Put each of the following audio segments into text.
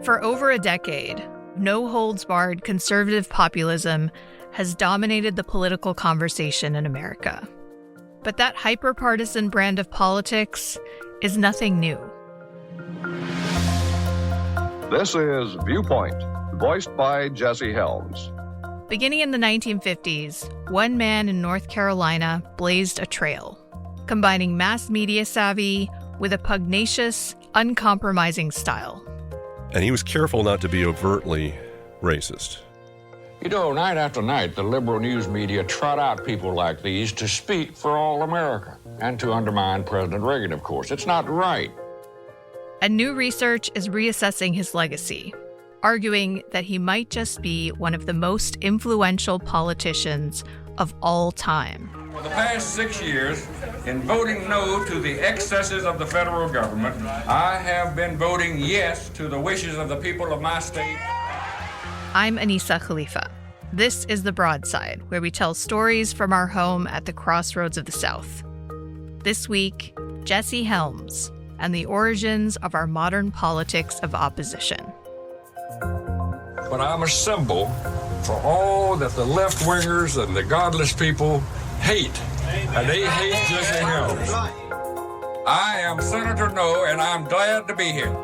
For over a decade, no-holds-barred conservative populism has dominated the political conversation in America. But that hyper-partisan brand of politics is nothing new. This is Viewpoint, voiced by Jesse Helms. Beginning in the 1950s, one man in North Carolina blazed a trail, combining mass media savvy with a pugnacious, uncompromising style. And he was careful not to be overtly racist. You know, night after night, the liberal news media trot out people like these to speak for all America and to undermine President Reagan, of course. It's not right. And new research is reassessing his legacy, arguing that he might just be one of the most influential politicians of all time. For the past 6 years, in voting no to the excesses of the federal government, I have been voting yes to the wishes of the people of my state. I'm Anissa Khalifa. This is The Broadside, where we tell stories from our home at the crossroads of the South. This week, Jesse Helms and the origins of our modern politics of opposition. But I'm a symbol for all that the left-wingers and the godless people hate. And they hate Jesse Helms. I am Senator No, and I'm glad to be here.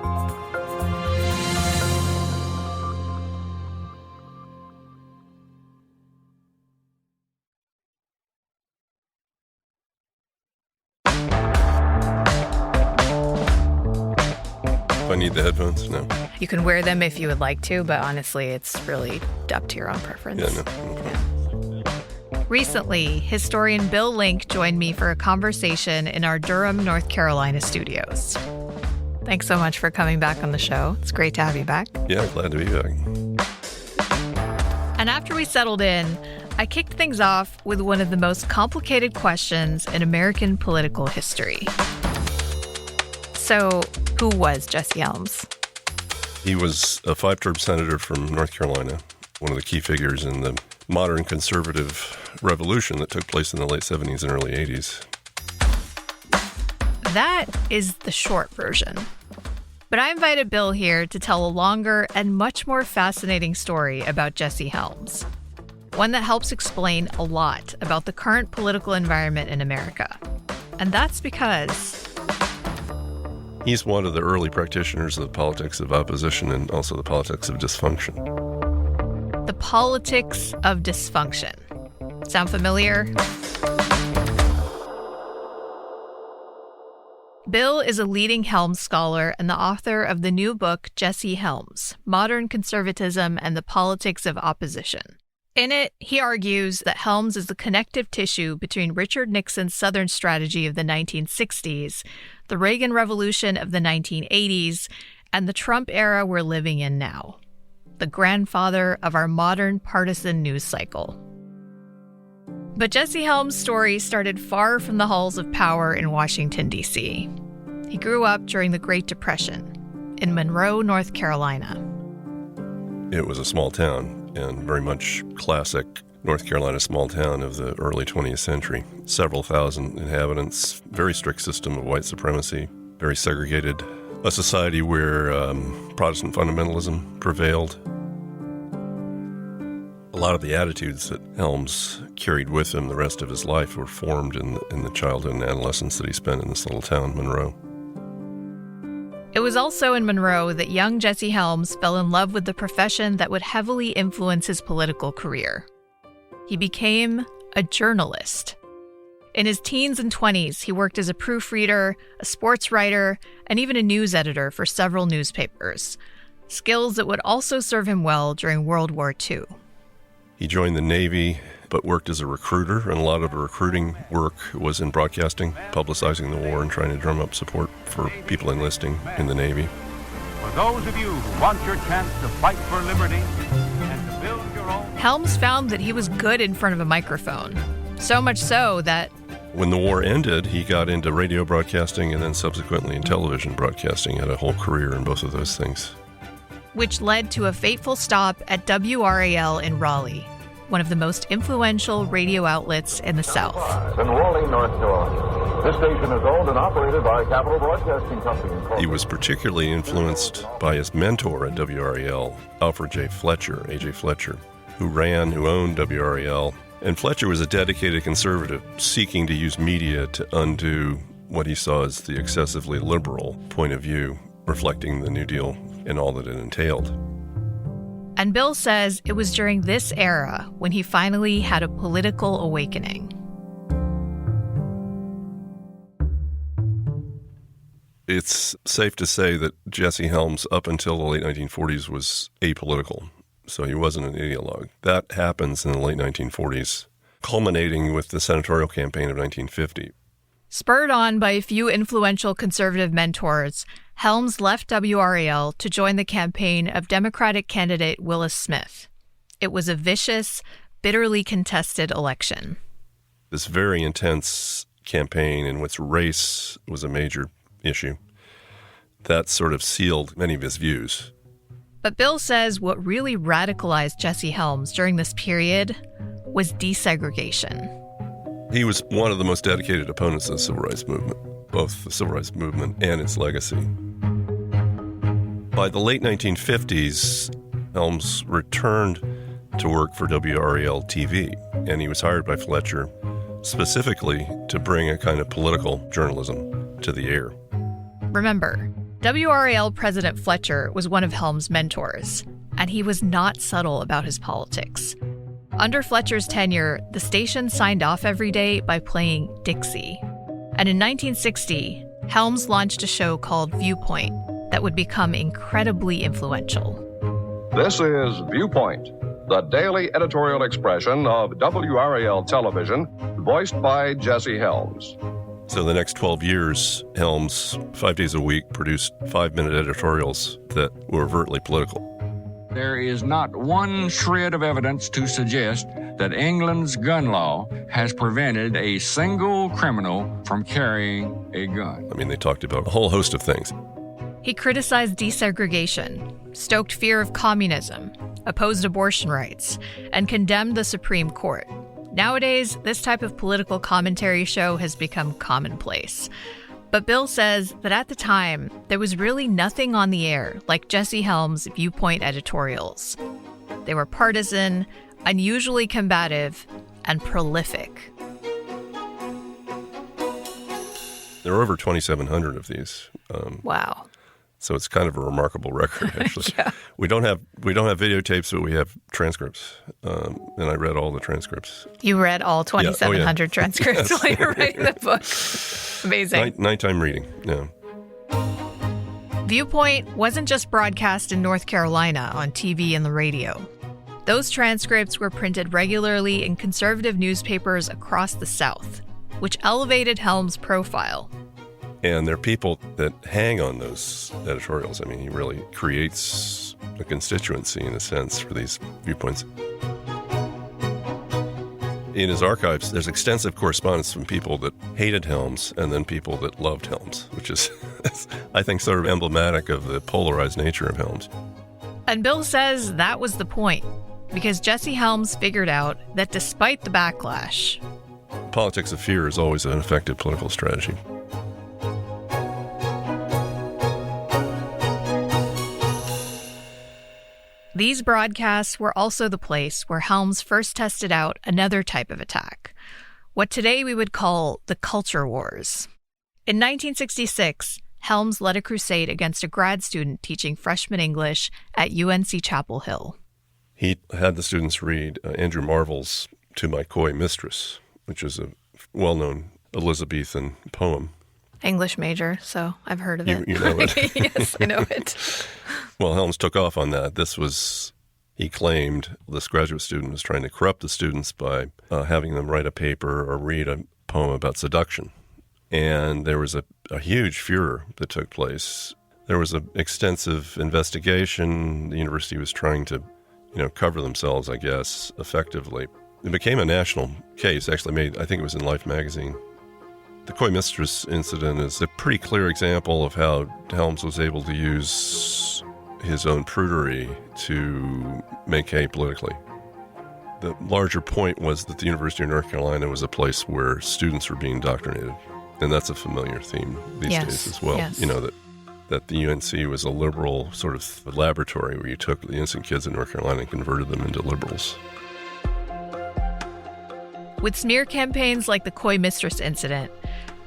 I need the headphones? No. You can wear them if you would like to, but honestly, it's really up to your own preference. Yeah, no. Recently, historian Bill Link joined me for a conversation in our Durham, North Carolina studios. Thanks so much for coming back on the show. It's great to have you back. Yeah, glad to be back. And after we settled in, I kicked things off with one of the most complicated questions in American political history. So, who was Jesse Helms? He was a 5-term senator from North Carolina, one of the key figures in the modern conservative revolution that took place in the late 70s and early 80s. That is the short version. But I invited Bill here to tell a longer and much more fascinating story about Jesse Helms. One that helps explain a lot about the current political environment in America. And that's because he's one of the early practitioners of the politics of opposition and also the politics of dysfunction. The politics of dysfunction. Sound familiar? Bill is a leading Helms scholar and the author of the new book, Jesse Helms, Modern Conservatism and the Politics of Opposition. In it, he argues that Helms is the connective tissue between Richard Nixon's Southern strategy of the 1960s, the Reagan Revolution of the 1980s, and the Trump era we're living in now, the grandfather of our modern partisan news cycle. But Jesse Helms' story started far from the halls of power in Washington, D.C. He grew up during the Great Depression in Monroe, North Carolina. It was a small town, and very much classic North Carolina small town of the early 20th century. Several thousand inhabitants, very strict system of white supremacy, very segregated, a society where Protestant fundamentalism prevailed. A lot of the attitudes that Helms carried with him the rest of his life were formed in the childhood and adolescence that he spent in this little town, Monroe. It was also in Monroe that young Jesse Helms fell in love with the profession that would heavily influence his political career. He became a journalist. In his teens and 20s, he worked as a proofreader, a sports writer, and even a news editor for several newspapers, skills that would also serve him well during World War II. He joined the Navy, but worked as a recruiter, and a lot of the recruiting work was in broadcasting, publicizing the war and trying to drum up support for people enlisting in the Navy. For those of you who want your chance to fight for liberty and to build your own... Helms found that he was good in front of a microphone, so much so that when the war ended, he got into radio broadcasting and then subsequently in television broadcasting, had a whole career in both of those things. Which led to a fateful stop at WRAL in Raleigh, one of the most influential radio outlets in the South. In Raleigh, North Carolina. This station is owned and operated by Capital Broadcasting Company. He was particularly influenced by his mentor at WRAL, Alfred J. Fletcher, A.J. Fletcher, who owned WRAL. And Fletcher was a dedicated conservative seeking to use media to undo what he saw as the excessively liberal point of view, reflecting the New Deal and all that it entailed. And Bill says it was during this era when he finally had a political awakening. It's safe to say that Jesse Helms, up until the late 1940s, was apolitical. So he wasn't an ideologue. That happens in the late 1940s, culminating with the senatorial campaign of 1950. Spurred on by a few influential conservative mentors, Helms left WRAL to join the campaign of Democratic candidate Willis Smith. It was a vicious, bitterly contested election. This very intense campaign in which race was a major issue, that sort of sealed many of his views. But Bill says what really radicalized Jesse Helms during this period was desegregation. He was one of the most dedicated opponents of the Civil Rights Movement, both the Civil Rights Movement and its legacy. By the late 1950s, Helms returned to work for WRAL TV, and he was hired by Fletcher specifically to bring a kind of political journalism to the air. Remember, WRAL President Fletcher was one of Helms' mentors, and he was not subtle about his politics. Under Fletcher's tenure, the station signed off every day by playing Dixie. And in 1960, Helms launched a show called Viewpoint that would become incredibly influential. This is Viewpoint, the daily editorial expression of WRAL television, voiced by Jesse Helms. So the next 12 years, Helms, 5 days a week, produced 5-minute editorials that were overtly political. There is not one shred of evidence to suggest that England's gun law has prevented a single criminal from carrying a gun. I mean, they talked about a whole host of things. He criticized desegregation, stoked fear of communism, opposed abortion rights, and condemned the Supreme Court. Nowadays, this type of political commentary show has become commonplace. But Bill says that at the time, there was really nothing on the air like Jesse Helms' Viewpoint editorials. They were partisan, unusually combative, and prolific. There are over 2,700 of these. Wow. So it's kind of a remarkable record, actually. Yeah. We don't have videotapes, but we have transcripts. And I read all the transcripts. You read all 2,700 transcripts Yes. while you're writing the book. Amazing. Nighttime reading, yeah. Viewpoint wasn't just broadcast in North Carolina on TV and the radio. Those transcripts were printed regularly in conservative newspapers across the South, which elevated Helms' profile. And there are people that hang on those editorials. I mean, he really creates a constituency, in a sense, for these viewpoints. In his archives, there's extensive correspondence from people that hated Helms and then people that loved Helms, which is, I think, sort of emblematic of the polarized nature of Helms. And Bill says that was the point, because Jesse Helms figured out that despite the backlash, Politics of fear is always an effective political strategy. these broadcasts were also the place where Helms first tested out another type of attack, what today we would call the culture wars. In 1966, Helms led a crusade against a grad student teaching freshman English at UNC Chapel Hill. He had the students read Andrew Marvell's To My Coy Mistress, which is a well-known Elizabethan poem. English major, so I've heard of it. You know it. Yes, I know it. Well, Helms took off on that. He claimed this graduate student was trying to corrupt the students by having them write a paper or read a poem about seduction. And there was a huge furor that took place. There was an extensive investigation. The university was trying to, cover themselves, I guess, effectively. It became a national case, actually made, I think it was in Life magazine. The Coy Mistress incident is a pretty clear example of how Helms was able to use his own prudery to make hay politically. The larger point was that the University of North Carolina was a place where students were being indoctrinated. And that's a familiar theme these days as well. Yes. You know, that the UNC was a liberal sort of laboratory where you took the innocent kids in North Carolina and converted them into liberals. With smear campaigns like the Coy Mistress incident,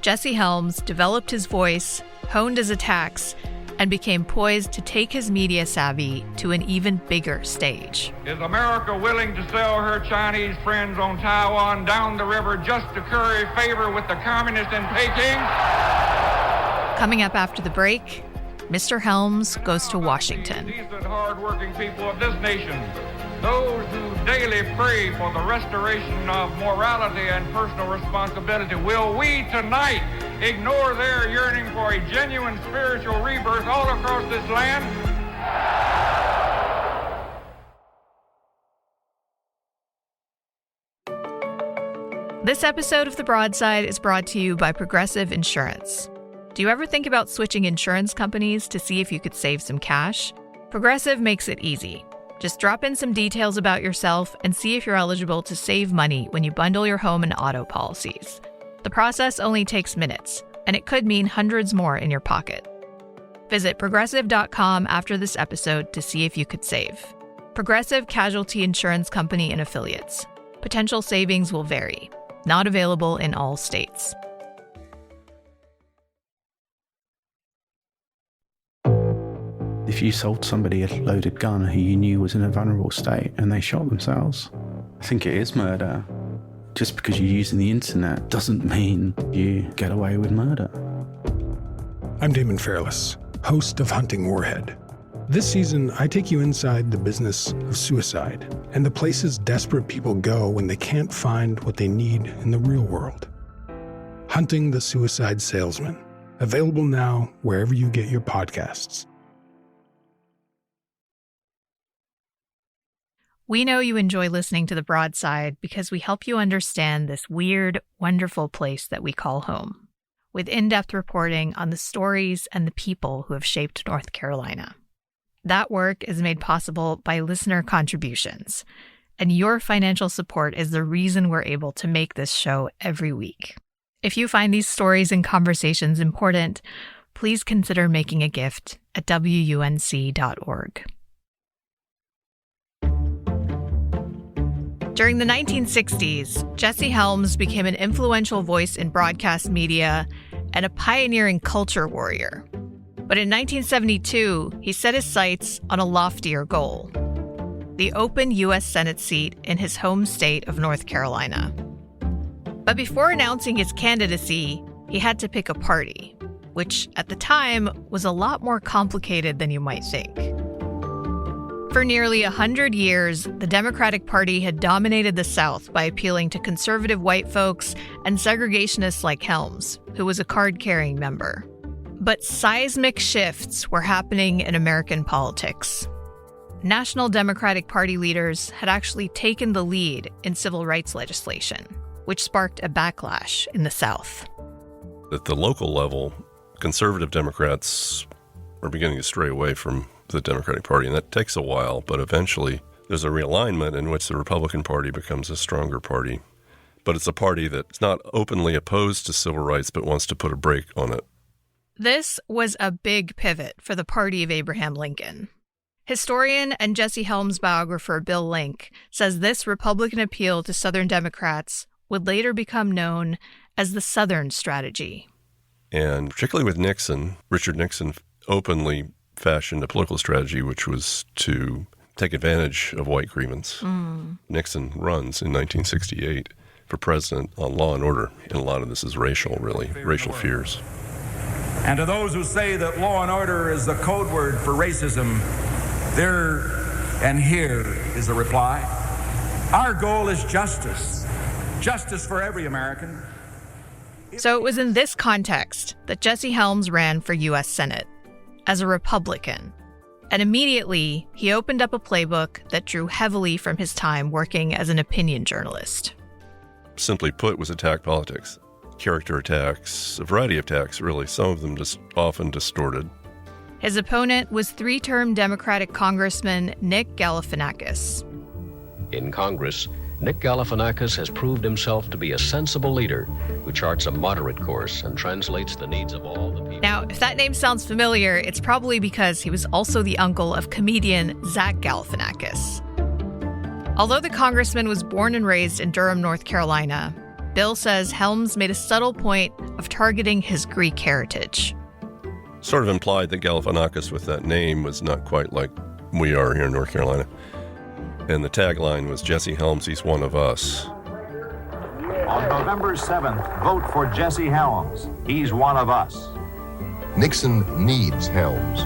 Jesse Helms developed his voice, honed his attacks, and became poised to take his media savvy to an even bigger stage. Is America willing to sell her Chinese friends on Taiwan down the river just to curry favor with the communists in Peking? Coming up after the break, Mr. Helms goes to Washington. Decent, hard-working people of this nation, those who daily pray for the restoration of morality and personal responsibility, will we tonight ignore their yearning for a genuine spiritual rebirth all across this land? This episode of The Broadside is brought to you by Progressive Insurance. Do you ever think about switching insurance companies to see if you could save some cash? Progressive makes it easy. Just drop in some details about yourself and see if you're eligible to save money when you bundle your home and auto policies. The process only takes minutes, and it could mean hundreds more in your pocket. Visit progressive.com after this episode to see if you could save. Progressive Casualty Insurance Company and Affiliates. Potential savings will vary. Not available in all states. If you sold somebody a loaded gun who you knew was in a vulnerable state and they shot themselves, I think it is murder. Just because you're using the internet doesn't mean you get away with murder. I'm Damon Fairless, host of Hunting Warhead. This season, I take you inside the business of suicide and the places desperate people go when they can't find what they need in the real world. Hunting the Suicide Salesman, available now wherever you get your podcasts. We know you enjoy listening to The Broadside because we help you understand this weird, wonderful place that we call home, with in-depth reporting on the stories and the people who have shaped North Carolina. That work is made possible by listener contributions, and your financial support is the reason we're able to make this show every week. If you find these stories and conversations important, please consider making a gift at WUNC.org. During the 1960s, Jesse Helms became an influential voice in broadcast media and a pioneering culture warrior. But in 1972, he set his sights on a loftier goal: the open U.S. Senate seat in his home state of North Carolina. But before announcing his candidacy, he had to pick a party, which at the time was a lot more complicated than you might think. For nearly 100 years, the Democratic Party had dominated the South by appealing to conservative white folks and segregationists like Helms, who was a card-carrying member. But seismic shifts were happening in American politics. National Democratic Party leaders had actually taken the lead in civil rights legislation, which sparked a backlash in the South. At the local level, conservative Democrats are beginning to stray away from the Democratic Party, and that takes a while, but eventually there's a realignment in which the Republican Party becomes a stronger party. But it's a party that's not openly opposed to civil rights, but wants to put a brake on it. This was a big pivot for the party of Abraham Lincoln. Historian and Jesse Helms biographer Bill Link says this Republican appeal to Southern Democrats would later become known as the Southern Strategy. And particularly with Nixon, Richard Nixon openly fashioned a political strategy which was to take advantage of white grievance. Nixon runs in 1968 for president on law and order, and a lot of this is racial, really, racial fears. And to those who say that law and order is the code word for racism, there and here is the reply. Our goal is justice. Justice for every American. So it was in this context that Jesse Helms ran for U.S. Senate as a Republican. And immediately, he opened up a playbook that drew heavily from his time working as an opinion journalist. Simply put, was attack politics. Character attacks, a variety of attacks, really, some of them just often distorted. His opponent was three-term Democratic Congressman Nick Galifianakis. In Congress, Nick Galifianakis has proved himself to be a sensible leader who charts a moderate course and translates the needs of all the people. Now, if that name sounds familiar, it's probably because he was also the uncle of comedian Zach Galifianakis. Although the congressman was born and raised in Durham, North Carolina, Bill says Helms made a subtle point of targeting his Greek heritage. Sort of implied that Galifianakis with that name was not quite like we are here in North Carolina. And the tagline was, Jesse Helms, he's one of us. On November 7th, vote for Jesse Helms. He's one of us. Nixon needs Helms.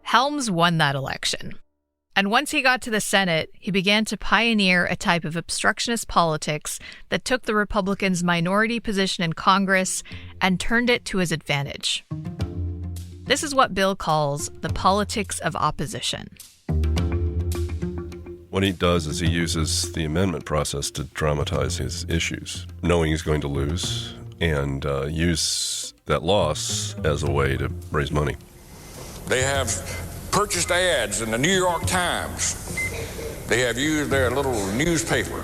Helms won that election. And once he got to the Senate, he began to pioneer a type of obstructionist politics that took the Republicans' minority position in Congress and turned it to his advantage. This is what Bill calls the politics of opposition. What he does is he uses the amendment process to dramatize his issues, knowing he's going to lose, and use that loss as a way to raise money. They have purchased ads in the New York Times. They have used their little newspaper.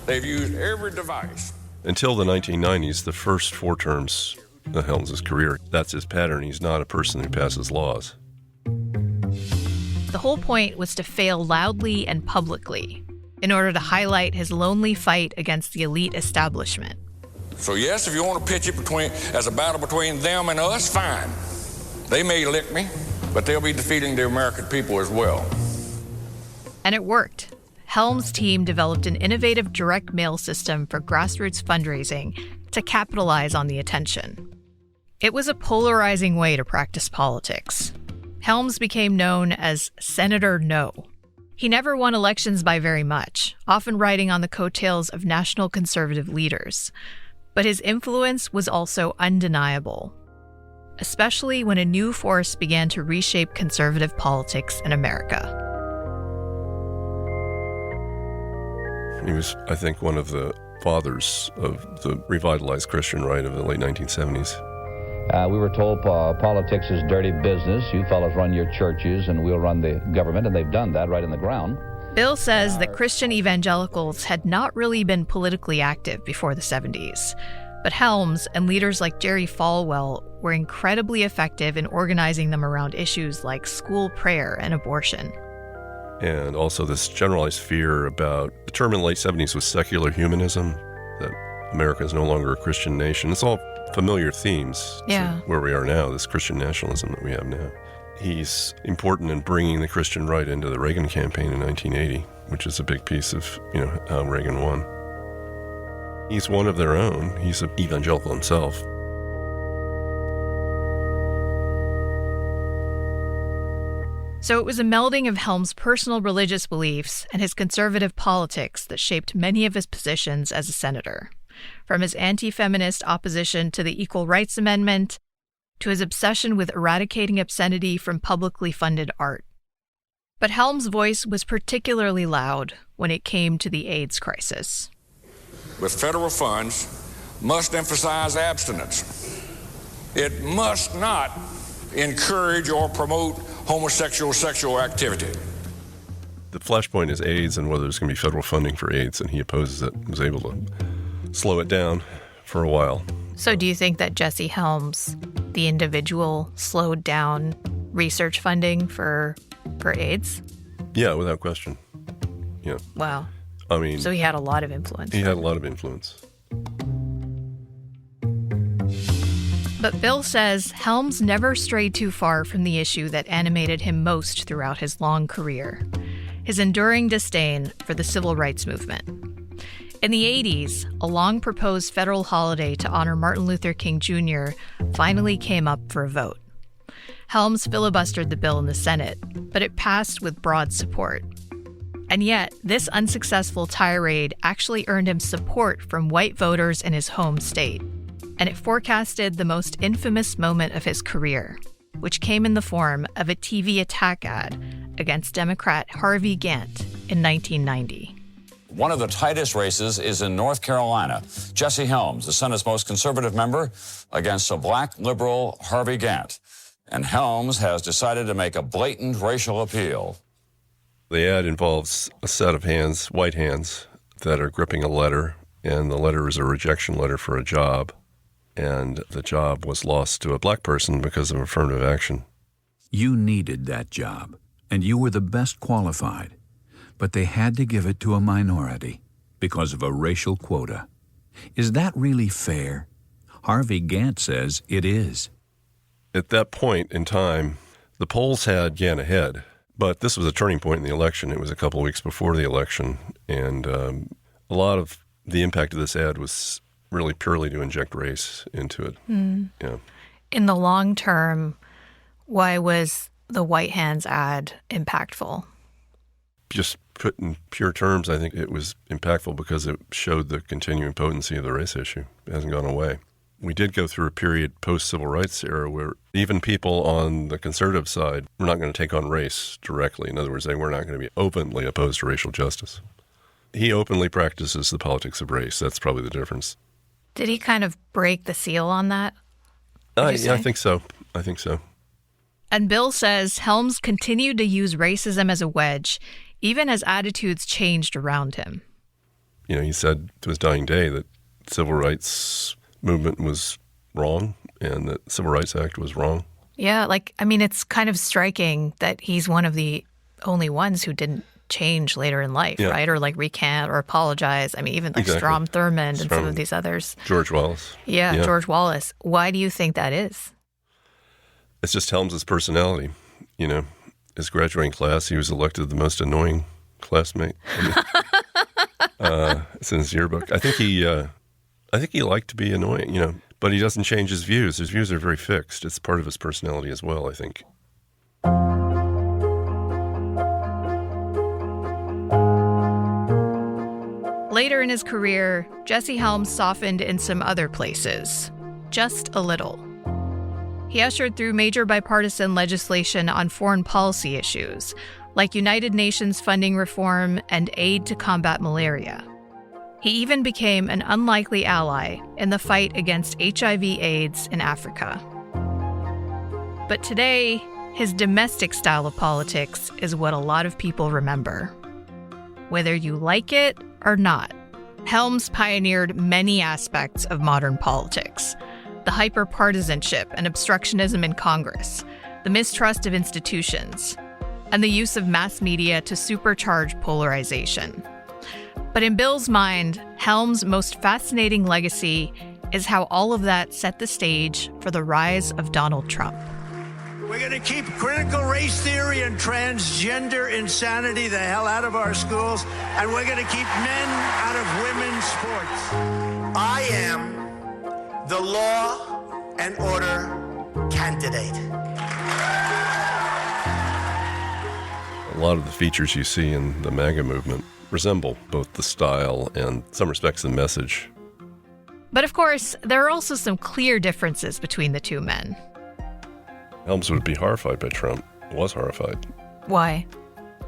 They've used every device. Until the 1990s, the first 4 terms of Helms' career, that's his pattern. He's not a person who passes laws. The whole point was to fail loudly and publicly in order to highlight his lonely fight against the elite establishment. So yes, if you want to pitch it as a battle between them and us, fine. They may lick me, but they'll be defeating the American people as well. And it worked. Helms' team developed an innovative direct mail system for grassroots fundraising to capitalize on the attention. It was a polarizing way to practice politics. Helms became known as Senator No. He never won elections by very much, often riding on the coattails of national conservative leaders. But his influence was also undeniable, especially when a new force began to reshape conservative politics in America. He was, I think, one of the fathers of the revitalized Christian right of the late 1970s. We were told politics is dirty business. You fellas run your churches and we'll run the government, and they've done that right in the ground. Bill says that Christian evangelicals had not really been politically active before the 70s, but Helms and leaders like Jerry Falwell were incredibly effective in organizing them around issues like school prayer and abortion. And also this generalized fear about the term in the late 70s was secular humanism, that America is no longer a Christian nation. It's all familiar themes to where we are now, this Christian nationalism that we have now. He's important in bringing the Christian right into the Reagan campaign in 1980, which is a big piece of, how Reagan won. He's one of their own. He's an evangelical himself. So it was a melding of Helms' personal religious beliefs and his conservative politics that shaped many of his positions as a senator. From his anti-feminist opposition to the Equal Rights Amendment, to his obsession with eradicating obscenity from publicly funded art. But Helms' voice was particularly loud when it came to the AIDS crisis. With federal funds, must emphasize abstinence. It must not encourage or promote homosexual sexual activity. The flashpoint is AIDS and whether there's going to be federal funding for AIDS, and he opposes it, was able to slow it down for a while. So do you think that Jesse Helms, the individual, slowed down research funding for AIDS? Yeah, without question. Yeah. Wow. I mean... So he had a lot of influence. He had a lot of influence. But Bill says Helms never strayed too far from the issue that animated him most throughout his long career, his enduring disdain for the civil rights movement. In the 80s, a long-proposed federal holiday to honor Martin Luther King Jr. finally came up for a vote. Helms filibustered the bill in the Senate, but it passed with broad support. And yet, this unsuccessful tirade actually earned him support from white voters in his home state, and it forecasted the most infamous moment of his career, which came in the form of a TV attack ad against Democrat Harvey Gantt in 1990. One of the tightest races is in North Carolina. Jesse Helms, the Senate's most conservative member, against a black liberal, Harvey Gantt. and Helms has decided to make a blatant racial appeal. The ad involves a set of hands, white hands, that are gripping a letter, and the letter is a rejection letter for a job, and the job was lost to a black person because of affirmative action. You needed that job, and you were the best qualified, but they had to give it to a minority because of a racial quota. Is that really fair? Harvey Gantt says it is. At that point in time, the polls had Gantt ahead, but this was a turning point in the election. It was a couple of weeks before the election, and a lot of the impact of this ad was really purely to inject race into it. Yeah. In the long term, why was the White Hands ad impactful? Just put in pure terms, I think it was impactful because it showed the continuing potency of the race issue. It hasn't gone away. We did go through a period post-civil rights era where even people on the conservative side were not going to take on race directly. In other words, they were not going to be openly opposed to racial justice. He openly practices the politics of race. That's probably the difference. Did he kind of break the seal on that? Yeah, I think so. And Bill says Helms continued to use racism as a wedge, even as attitudes changed around him. You know, he said to his dying day that civil rights movement was wrong and that the Civil Rights Act was wrong. Yeah, it's kind of striking that he's one of the only ones who didn't change later in life, right? Or recant or apologize. Even Strom Thurmond and some of these others. George Wallace. Yeah, George Wallace. Why do you think that is? It's just Helms's personality. You know, his graduating class, he was elected the most annoying classmate. It's in his yearbook. I think he liked to be annoying, but he doesn't change his views. His views are very fixed. It's part of his personality as well, I think. Later in his career, Jesse Helms softened in some other places, just a little. He ushered through major bipartisan legislation on foreign policy issues, like United Nations funding reform and aid to combat malaria. He even became an unlikely ally in the fight against HIV/AIDS in Africa. But today, his domestic style of politics is what a lot of people remember. Whether you like it or not, Helms pioneered many aspects of modern politics: the hyper-partisanship and obstructionism in Congress, the mistrust of institutions, and the use of mass media to supercharge polarization. But in Bill's mind, Helms' most fascinating legacy is how all of that set the stage for the rise of Donald Trump. We're going to keep critical race theory and transgender insanity the hell out of our schools, and we're going to keep men out of women's sports. I am the law and order candidate. A lot of the features you see in the MAGA movement resemble both the style and, in some respects, the message. But of course, there are also some clear differences between the two men. Helms would be horrified by Trump, was horrified. Why?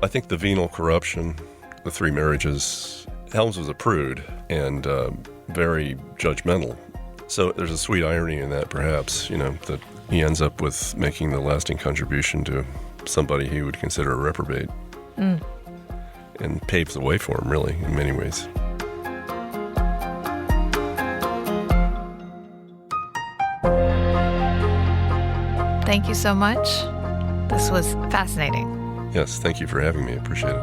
I think the venal corruption, the 3 marriages, Helms was a prude and very judgmental. So there's a sweet irony in that, perhaps, that he ends up with making the lasting contribution to somebody he would consider a reprobate. And paves the way for him, really, in many ways. Thank you so much. This was fascinating. Yes, thank you for having me. I appreciate it.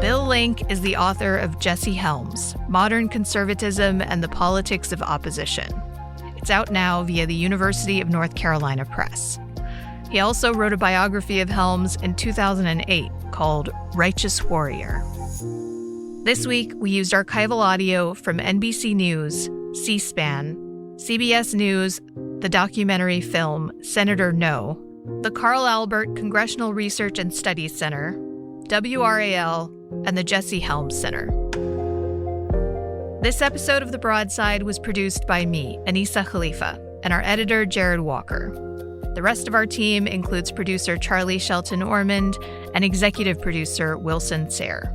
Bill Link is the author of Jesse Helms, Modern Conservatism and the Politics of Opposition. It's out now via the University of North Carolina Press. He also wrote a biography of Helms in 2008 called Righteous Warrior. This week, we used archival audio from NBC News, C-SPAN, CBS News, the documentary film Senator No, the Carl Albert Congressional Research and Studies Center, WRAL, and the Jesse Helms Center. This episode of The Broadside was produced by me, Anissa Khalifa, and our editor, Jared Walker. The rest of our team includes producer Charlie Shelton Ormond and executive producer Wilson Sayre.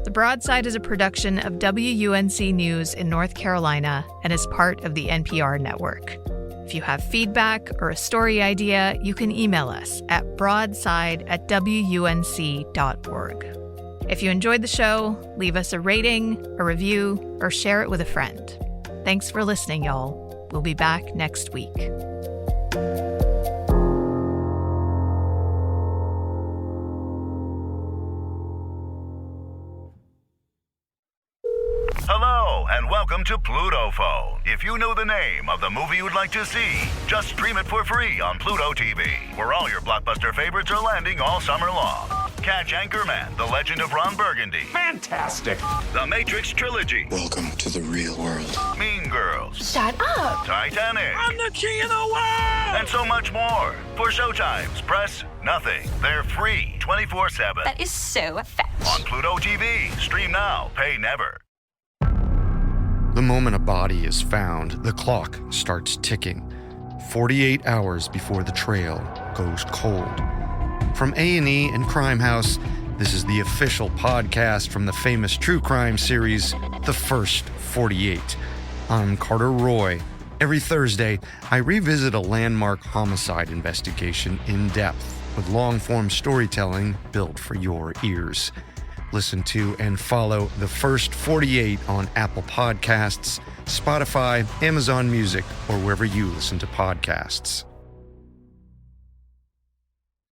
The Broadside is a production of WUNC News in North Carolina and is part of the NPR network. If you have feedback or a story idea, you can email us at broadside@wunc.org. If you enjoyed the show, leave us a rating, a review, or share it with a friend. Thanks for listening, y'all. We'll be back next week. Hello, and welcome to Pluto Phone. If you know the name of the movie you'd like to see, just stream it for free on Pluto TV, where all your blockbuster favorites are landing all summer long. Catch Anchorman, The Legend of Ron Burgundy. Fantastic. The Matrix Trilogy. Welcome to the real world. Mean Girls. Shut up. Titanic. I'm the king of the world. And so much more. For showtimes, press nothing. They're free 24/7. That is so fetch. On Pluto TV. Stream now. Pay never. The moment a body is found, the clock starts ticking. 48 hours before the trail goes cold. From A&E and Crime House, this is the official podcast from the famous true crime series, The First 48. I'm Carter Roy. Every Thursday, I revisit a landmark homicide investigation in depth with long-form storytelling built for your ears. Listen to and follow The First 48 on Apple Podcasts, Spotify, Amazon Music, or wherever you listen to podcasts.